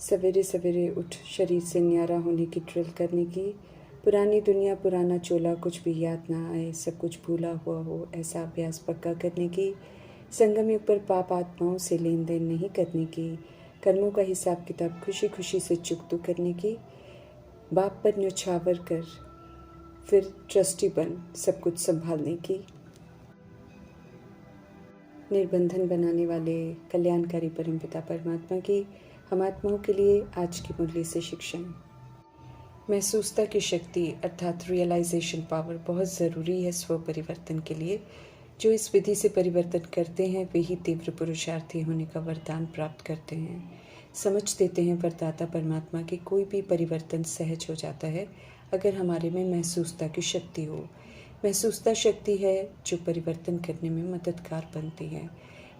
सवेरे सवेरे उठ शरीर से न्यारा होने की ड्रिल करने की, पुरानी दुनिया पुराना चोला कुछ भी याद ना आए, सब कुछ भूला हुआ हो ऐसा अभ्यास पक्का करने की, संगम युग पर पाप आत्माओं से लेन देन नहीं करने की, कर्मों का हिसाब किताब खुशी खुशी से चुकतू करने की, बाप पर न्यौछावर कर फिर ट्रस्टी बन सब कुछ संभालने की, निर्बंधन बनाने वाले कल्याणकारी परमपिता परमात्मा की हम आत्माओं के लिए आज की मुरली से शिक्षण। महसूसता की शक्ति अर्थात रियलाइजेशन पावर बहुत ज़रूरी है स्व परिवर्तन के लिए। जो इस विधि से परिवर्तन करते हैं वे ही तीव्र पुरुषार्थी होने का वरदान प्राप्त करते हैं। समझ देते हैं वरदाता परमात्मा कि कोई भी परिवर्तन सहज हो जाता है अगर हमारे में महसूसता की शक्ति हो। महसूसता शक्ति है जो परिवर्तन करने में मददगार बनती है।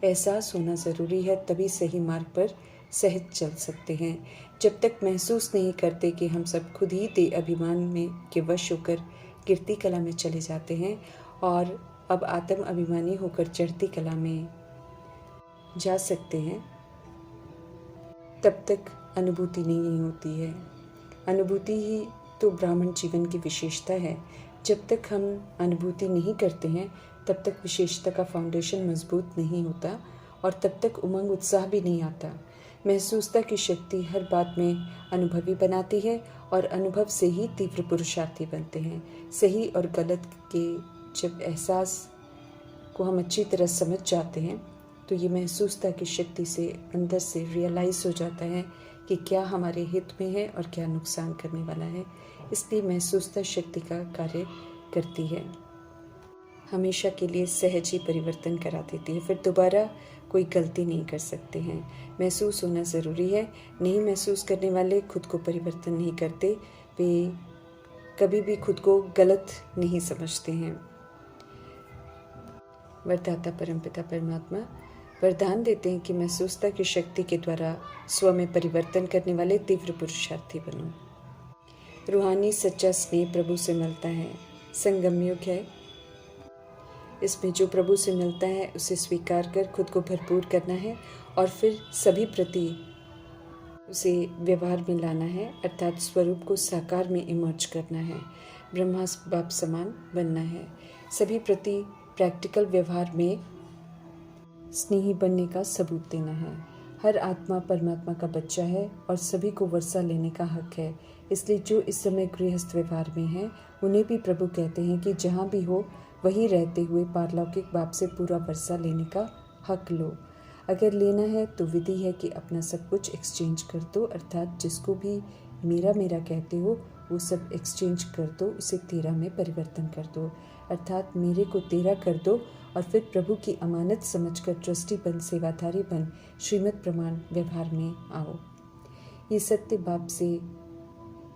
एहसास होना ज़रूरी है, तभी सही मार्ग पर सहज चल सकते हैं। जब तक महसूस नहीं करते कि हम सब खुद ही देह अभिमान में के वश होकर गिरती कला में चले जाते हैं और अब आत्म अभिमानी होकर चढ़ती कला में जा सकते हैं, तब तक अनुभूति नहीं होती है। अनुभूति ही तो ब्राह्मण जीवन की विशेषता है। जब तक हम अनुभूति नहीं करते हैं तब तक विशेषता का फाउंडेशन मजबूत नहीं होता और तब तक उमंग उत्साह भी नहीं आता। महसूसता की शक्ति हर बात में अनुभवी बनाती है और अनुभव से ही तीव्र पुरुषार्थी बनते हैं। सही और गलत के जब एहसास को हम अच्छी तरह समझ जाते हैं तो ये महसूसता की शक्ति से अंदर से रियलाइज़ हो जाता है कि क्या हमारे हित में है और क्या नुकसान करने वाला है। इसलिए महसूसता शक्ति का कार्य करती है, हमेशा के लिए सहज ही परिवर्तन करा देती है, फिर दोबारा कोई गलती नहीं कर सकते हैं। महसूस होना ज़रूरी है। नहीं महसूस करने वाले खुद को परिवर्तन नहीं करते, वे कभी भी खुद को गलत नहीं समझते हैं। वरदाता परमपिता परमात्मा वरदान देते हैं कि महसूसता की शक्ति के द्वारा स्व में परिवर्तन करने वाले तीव्र पुरुषार्थी बनो। रूहानी सच्चा स्नेह प्रभु से मिलता है। संगम युग है, इसमें जो प्रभु से मिलता है उसे स्वीकार कर खुद को भरपूर करना है और फिर सभी प्रति उसे व्यवहार में लाना है, अर्थात स्वरूप को साकार में इमर्ज करना है। ब्रह्मा बाप समान बनना है। सभी प्रति प्रैक्टिकल व्यवहार में स्नेही बनने का सबूत देना है। हर आत्मा परमात्मा का बच्चा है और सभी को वर्षा लेने का हक है। इसलिए जो इस समय गृहस्थ व्यवहार में हैं उन्हें भी प्रभु कहते हैं कि जहाँ भी हो वहीं रहते हुए पारलौकिक बाप से पूरा वर्षा लेने का हक लो। अगर लेना है तो विधि है कि अपना सब कुछ एक्सचेंज कर दो, अर्थात जिसको भी मेरा मेरा कहते हो वो सब एक्सचेंज कर दो, उसे तेरा में परिवर्तन कर दो, अर्थात मेरे को तेरा कर दो और फिर प्रभु की अमानत समझकर ट्रस्टी बन, सेवाधारी बन, श्रीमत प्रमाण व्यवहार में आओ। ये सत्य बाप से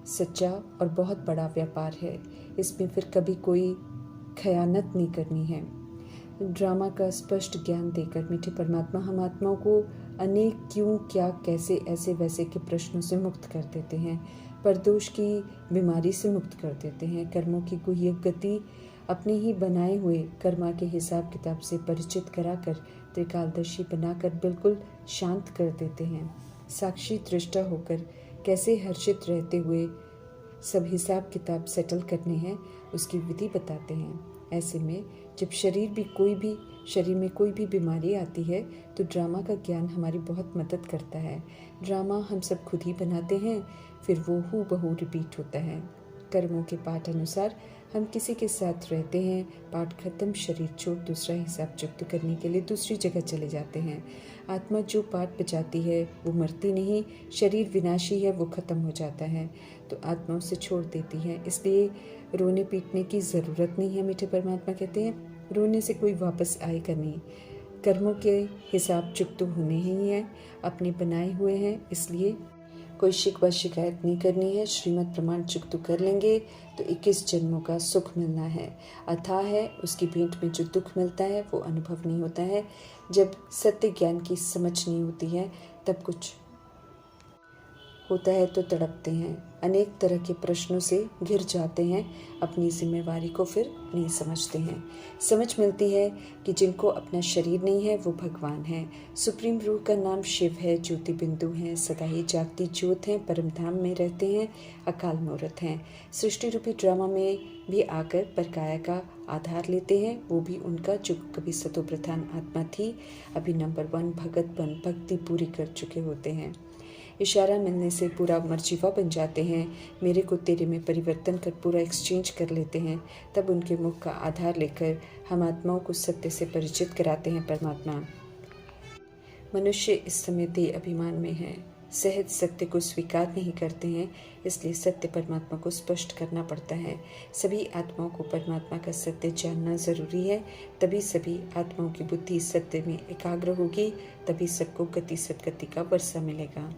सच्चा और बहुत बड़ा व्यापार है। इसमें फिर कभी कोई खयानत नहीं करनी है। ड्रामा का स्पष्ट ज्ञान देकर मीठे परमात्मा हम आत्माओं को अनेक क्यों, क्या, कैसे, ऐसे वैसे के प्रश्नों से मुक्त कर देते हैं। परदोष की बीमारी से मुक्त कर देते हैं। कर्मों की गुह्य गति अपने ही बनाए हुए कर्मा के हिसाब किताब से परिचित कराकर त्रिकालदर्शी बनाकर बिल्कुल शांत कर देते हैं। साक्षी दृष्टा होकर कैसे हर्षित रहते हुए सब हिसाब किताब सेटल करने हैं उसकी विधि बताते हैं। ऐसे में जब शरीर में कोई भी बीमारी आती है तो ड्रामा का ज्ञान हमारी बहुत मदद करता है। ड्रामा हम सब खुद ही बनाते हैं, फिर वो हूबहू रिपीट होता है। कर्मों के पाठ अनुसार हम किसी के साथ रहते हैं, पाठ खत्म, शरीर छोड़ दूसरा हिसाब चुकत करने के लिए दूसरी जगह चले जाते हैं। आत्मा जो पाठ बजाती है वो मरती नहीं, शरीर विनाशी है, वो खत्म हो जाता है तो आत्मा उसे छोड़ देती है। इसलिए रोने पीटने की ज़रूरत नहीं है। मीठे परमात्मा कहते हैं रोने से कोई वापस आएगा नहीं। कर्मों के हिसाब चुकत होने ही हैं, अपने बनाए हुए हैं, इसलिए कोई शिकवा शिकायत नहीं करनी है। श्रीमत प्रमाण चुकत कर लेंगे तो 21 जन्मों का सुख मिलना है। अथाह है, उसकी भेंट में जो दुख मिलता है वो अनुभव नहीं होता है। जब सत्य ज्ञान की समझ नहीं होती है तब कुछ होता है तो तड़पते हैं, अनेक तरह के प्रश्नों से घिर जाते हैं, अपनी जिम्मेवारी को फिर नहीं समझते हैं। समझ मिलती है कि जिनको अपना शरीर नहीं है वो भगवान है। सुप्रीम रूह का नाम शिव है, ज्योति बिंदु हैं, सदा ही जागती ज्योत हैं, परम धाम में रहते हैं, अकाल मूर्त हैं। सृष्टि रूपी ड्रामा में भी आकर परकाया का आधार लेते हैं, वो भी उनका जो कभी सतो प्रधान आत्मा थी, अभी नंबर 1 भगत बन भक्ति पूरी कर चुके होते हैं। इशारा मिलने से पूरा मर्जीवा बन जाते हैं, मेरे को तेरे में परिवर्तन कर पूरा एक्सचेंज कर लेते हैं। तब उनके मुख का आधार लेकर हम आत्माओं को सत्य से परिचित कराते हैं परमात्मा। मनुष्य इस समय देह अभिमान में है, सहज सत्य को स्वीकार नहीं करते हैं, इसलिए सत्य परमात्मा को स्पष्ट करना पड़ता है। सभी आत्माओं को परमात्मा का सत्य जानना जरूरी है, तभी सभी आत्माओं की बुद्धि सत्य में एकाग्र होगी, तभी सबको गति सदगति का वर्षा मिलेगा।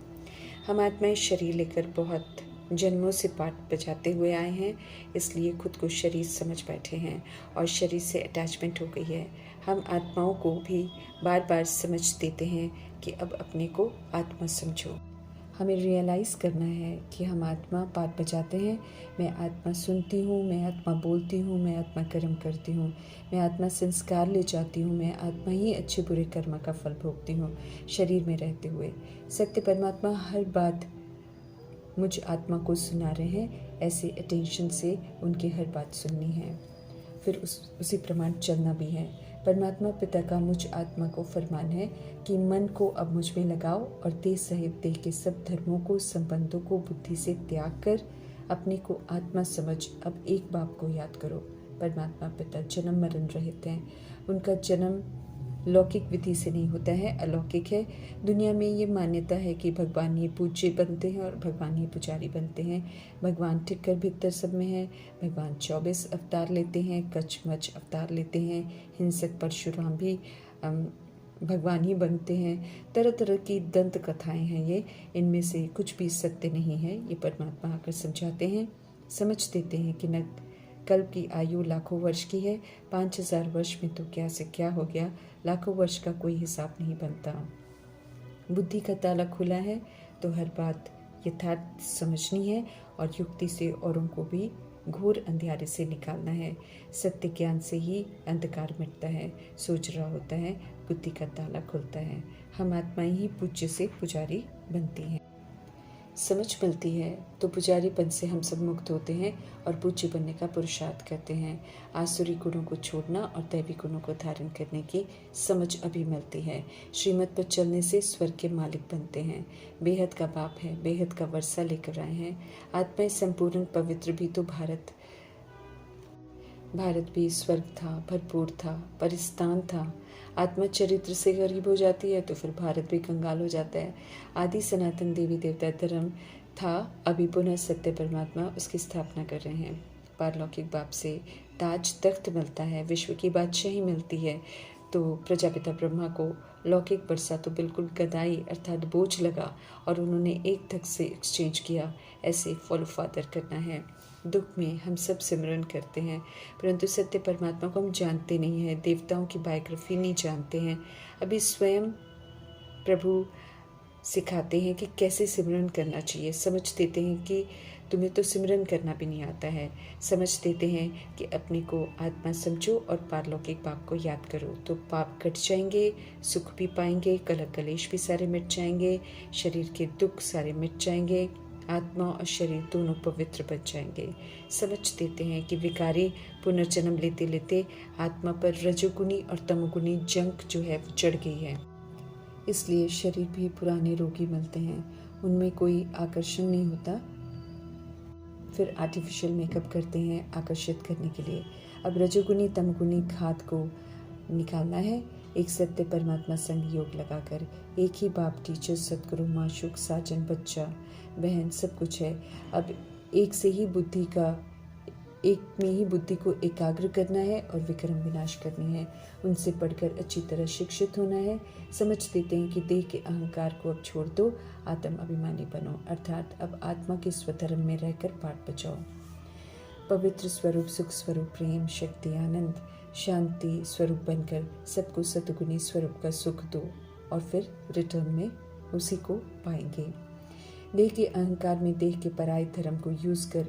हम आत्माएं शरीर लेकर बहुत जन्मों से पाठ बजाते हुए आए हैं, इसलिए खुद को शरीर समझ बैठे हैं और शरीर से अटैचमेंट हो गई है। हम आत्माओं को भी बार बार समझ देते हैं कि अब अपने को आत्मा समझो। हमें रियलाइज़ करना है कि हम आत्मा पाठ बजाते हैं, मैं आत्मा सुनती हूँ, मैं आत्मा बोलती हूँ, मैं आत्मा कर्म करती हूँ, मैं आत्मा संस्कार ले जाती हूँ, मैं आत्मा ही अच्छे बुरे कर्म का फल भोगती हूँ शरीर में रहते हुए। सत्य परमात्मा हर बात मुझ आत्मा को सुना रहे हैं, ऐसे अटेंशन से उनकी हर बात सुननी है, फिर उसी प्रमाण चलना भी है। परमात्मा पिता का मुझ आत्मा को फरमान है कि मन को अब मुझ में लगाओ और देह सहित देह के सब धर्मों को, संबंधों को बुद्धि से त्याग कर अपने को आत्मा समझ अब एक बाप को याद करो। परमात्मा पिता जन्म मरण रहित हैं, उनका जन्म लौकिक विधि से नहीं होता है, अलौकिक है। दुनिया में ये मान्यता है कि भगवान ये पूज्य बनते हैं और भगवान ये पुजारी बनते हैं। भगवान टिक्कर भीतर सब में है। भगवान 24 अवतार लेते हैं, कचमच अवतार लेते हैं, हिंसक परशुराम भी भगवान ही बनते हैं। तरह तरह की दंत कथाएं हैं ये, इनमें से कुछ भी सत्य नहीं है। ये परमात्मा आकर समझाते हैं, समझ देते हैं कि न कल्प की आयु लाखों वर्ष की है, 5000 वर्ष में तो क्या से क्या हो गया, लाखों वर्ष का कोई हिसाब नहीं बनता। बुद्धि का ताला खुला है तो हर बात यथार्थ समझनी है और युक्ति से औरों को भी घोर अंधियारे से निकालना है। सत्य ज्ञान से ही अंधकार मिटता है, सोच रहा होता है, बुद्धि का ताला खुलता है। हम आत्माएं ही पूज्य से पुजारी बनती हैं। समझ मिलती है तो पुजारीपन से हम सब मुक्त होते हैं और पूज्य बनने का पुरुषार्थ करते हैं। आसुरी गुणों को छोड़ना और दैवी गुणों को धारण करने की समझ अभी मिलती है। श्रीमत पर चलने से स्वर्ग के मालिक बनते हैं। बेहद का बाप है, बेहद का वर्षा लेकर आए हैं। आत्माएं संपूर्ण पवित्र भी तो भारत भी स्वर्ग था, भरपूर था, परिस्तान था। आत्मा चरित्र से गरीब हो जाती है तो फिर भारत भी कंगाल हो जाता है। आदि सनातन देवी देवता धर्म था, अभी पुनः सत्य परमात्मा उसकी स्थापना कर रहे हैं। पारलौकिक बाप से ताज तख्त मिलता है, विश्व की बादशाही मिलती है। तो प्रजापिता ब्रह्मा को लौकिक वर्षा तो बिल्कुल गदाई अर्थात बोझ लगा और उन्होंने एक धक से एक्सचेंज किया। ऐसे फॉलो फादर करना है। दुख में हम सब सिमरन करते हैं, परंतु सत्य परमात्मा को हम जानते नहीं हैं, देवताओं की बायोग्राफी नहीं जानते हैं। अभी स्वयं प्रभु सिखाते हैं कि कैसे सिमरन करना चाहिए। समझ देते हैं कि तुम्हें तो सिमरन करना भी नहीं आता है। समझ देते हैं कि अपने को आत्मा समझो और पारलौकिक पाप को याद करो तो पाप कट जाएंगे, सुख भी पाएंगे, कलह कलेश भी सारे मिट जाएंगे, शरीर के दुख सारे मिट जाएंगे, आत्मा और शरीर दोनों पवित्र बन जाएंगे। समझ देते हैं कि विकारी पुनर्जन्म लेते लेते आत्मा पर रजोगुनी और तमोगुनी जंक जो है वो चढ़ गई है, इसलिए शरीर भी पुराने रोगी मिलते हैं, उनमें कोई आकर्षण नहीं होता। फिर आर्टिफिशियल मेकअप करते हैं आकर्षित करने के लिए। अब रजोगुनी तमगुनी खाद को निकालना है, एक सत्य परमात्मा संग योग लगाकर। एक ही बाप, टीचर, सदगुरु, माशूक, साजन, बच्चा, बहन सब कुछ है। अब एक में ही बुद्धि को एकाग्र करना है और विक्रम विनाश करनी है। उनसे पढ़कर अच्छी तरह शिक्षित होना है। समझ देते हैं कि देह के अहंकार को अब छोड़ दो, आत्म अभिमानी बनो, अर्थात अब आत्मा के स्वधर्म में रहकर पाठ बचाओ। पवित्र स्वरूप, सुख स्वरूप, प्रेम, शक्ति, आनंद, शांति स्वरूप बनकर सबको सतगुणी स्वरूप का सुख दो और फिर रिटर्न में उसी को पाएंगे। देह के अहंकार में देह के पराये धर्म को यूज कर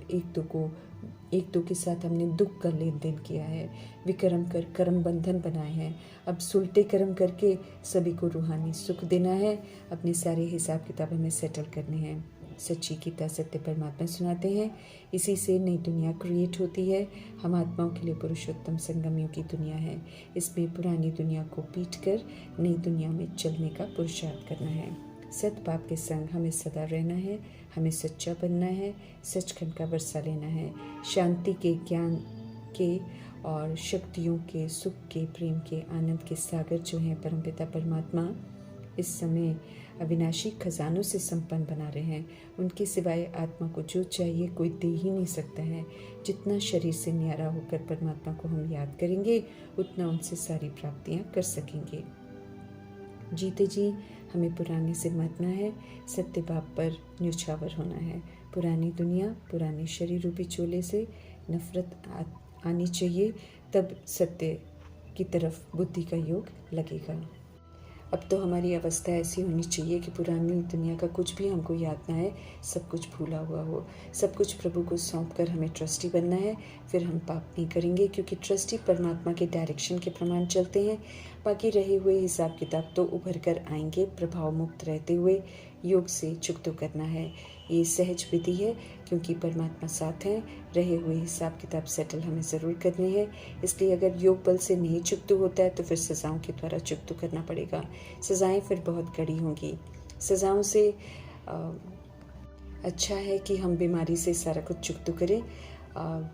एक दो के साथ हमने दुख का लेन देन किया है, विकर्म कर कर्म बंधन बनाए हैं। अब सुलटे कर्म करके सभी को रूहानी सुख देना है, अपने सारे हिसाब किताब हमें सेटल करने हैं। सच्ची गीता सत्य परमात्मा सुनाते हैं, इसी से नई दुनिया क्रिएट होती है। हम आत्माओं के लिए पुरुषोत्तम संगमियों की दुनिया है। इसमें पुरानी दुनिया को पीट कर नई दुनिया में चलने का पुरुषार्थ करना है। सत पाप के संग हमें सदा रहना है, हमें सच्चा बनना है, सचखंड का वर्षा लेना है। शांति के, ज्ञान के और शक्तियों के, सुख के, प्रेम के, आनंद के सागर जो हैं परमपिता परमात्मा इस समय अविनाशी खजानों से संपन्न बना रहे हैं। उनके सिवाय आत्मा को जो चाहिए कोई दे ही नहीं सकता है। जितना शरीर से न्यारा होकर परमात्मा को हम याद करेंगे उतना उनसे सारी प्राप्तियां कर सकेंगे। जीते जी हमें पुराने से मरना है, सत्य बाप पर न्यौछावर होना है। पुरानी दुनिया, पुराने शरीर रूपी चोले से नफरत आनी चाहिए, तब सत्य की तरफ बुद्धि का योग लगेगा। अब तो हमारी अवस्था ऐसी होनी चाहिए कि पुरानी दुनिया का कुछ भी हमको याद ना है, सब कुछ भूला हुआ हो। सब कुछ प्रभु को सौंप कर हमें ट्रस्टी बनना है, फिर हम पाप नहीं करेंगे, क्योंकि ट्रस्टी परमात्मा के डायरेक्शन के प्रमाण चलते हैं। बाकी रहे हुए हिसाब किताब तो उभर कर आएंगे। प्रभाव मुक्त रहते हुए योग से चुकतो करना है। ये सहज विधि है, क्योंकि परमात्मा साथ हैं। रहे हुए हिसाब किताब सेटल हमें ज़रूर करने हैं। इसलिए अगर योग बल से नहीं चुकतो होता है तो फिर सज़ाओं के द्वारा चुकतो करना पड़ेगा। सज़ाएं फिर बहुत कड़ी होंगी। सज़ाओं से अच्छा है कि हम बीमारी से सारा कुछ चुकतो करें।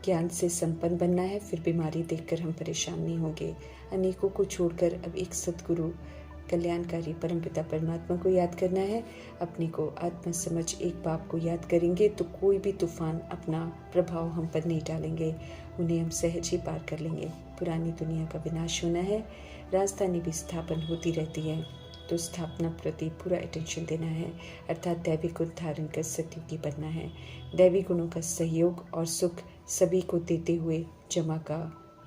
ज्ञान से संपन्न बनना है, फिर बीमारी देखकर हम परेशान नहीं होंगे। अनेकों को छोड़कर अब एक सद्गुरु कल्याणकारी परमपिता परमात्मा को याद करना है। अपने को आत्मा समझ एक बाप को याद करेंगे तो कोई भी तूफान अपना प्रभाव हम पर नहीं डालेंगे, उन्हें हम सहज ही पार कर लेंगे। पुरानी दुनिया का विनाश होना है, राजधानी भी स्थापन होती रहती है, तो स्थापना प्रति पूरा अटेंशन देना है, अर्थात दैवी गुण धारण कर सतयुगी बनना है। दैवी गुणों का सहयोग और सुख सभी को देते हुए जमा का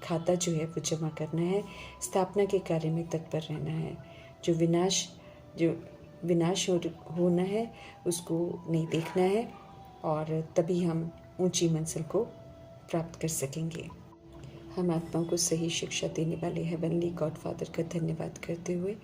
खाता जो है वो जमा करना है। स्थापना के कार्य में तत्पर रहना है। जो विनाश होना है उसको नहीं देखना है, और तभी हम ऊंची मंजिल को प्राप्त कर सकेंगे। हम आत्माओं को सही शिक्षा देने वाले हेवनली गॉडफादर का धन्यवाद करते हुए